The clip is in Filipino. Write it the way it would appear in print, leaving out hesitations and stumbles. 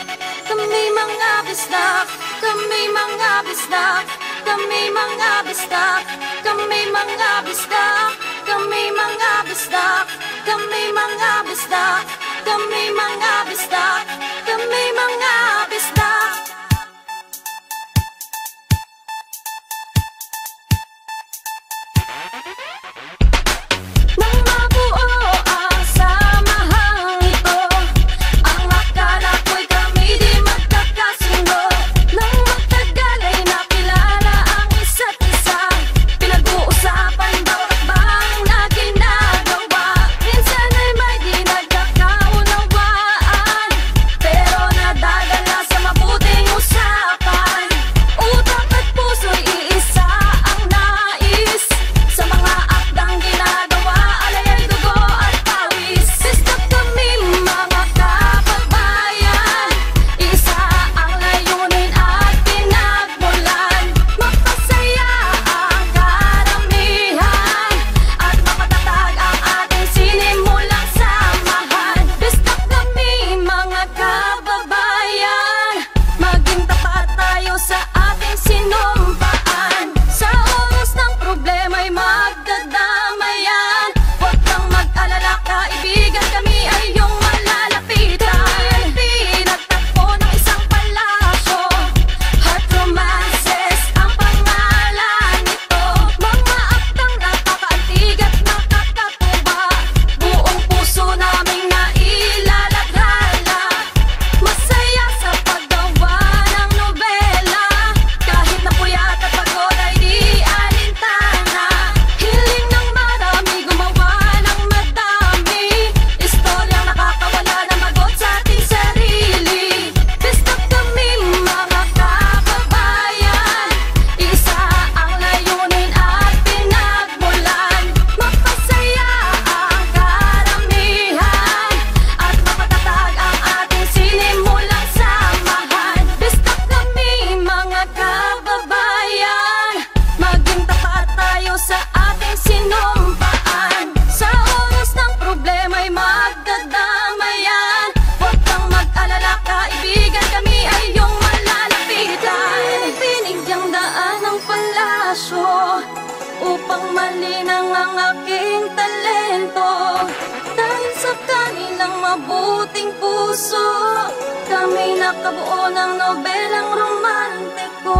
Kami mga bisdak, kami mga bisdak, kami mga bisdak, kami mga bisdak, kami mga bisdak, kami mga bisdak, kami mga bisdak, kami mga bisdak. Nang mabuo ang samahang ito, ang akala ko'y kami di magkakasundo. Nang magtagal ay nakilala ang isa't isa, pinag-uusapan bawat bang na ginagawa. Minsan ay may di nagkakaunawaan, pero nadadala sa mabuting usapan. Utak at puso'y iisa ang nais, sa mga akdang ginagawa alay ay dugo at pawis. Sistak kami mga kababayan, isa ang layunin at pinagmulan. Mapasaya ang karamihan at mapatatag ang ating sinimulang samahan. Sistak kami mga kababayan, maging tapat tayo sa ating sinumpaan. Sa oras ng problema'y magdadamayan, huwag kang mag-alala kaibigan, kami ay iyong malalapitan. Pinagtagpo ng isang palasyo at romances ang pangalan nito. Mga aktang nakakaantig at nakakatuwa, buong puso naming nailalathala. Masaya sa paggawa ng nobela, kahit na puyat at pagod ay di alintana. Hiling ng marami gumawa ng madami, istoryang nakakawala ng magot sa ating sarili. Bistak kami mga kababayan, isa ang layunin at pinagmulan. Mapasaya ang karamihan at mapatatag ang ating sinimulang samahan. Bistak kami mga kababayan, maging tapat tayo sa ating sinumpaan. Sa oras ng problema'y magdadamayan, huwag kang mag-alala kaibigan, kami ay iyong malalapitan. Binigyang daan ng palasyo upang malinang ang aking talento. Dahil sa kanilang mabuting puso, kami nakabuo ng nobelang romantiko.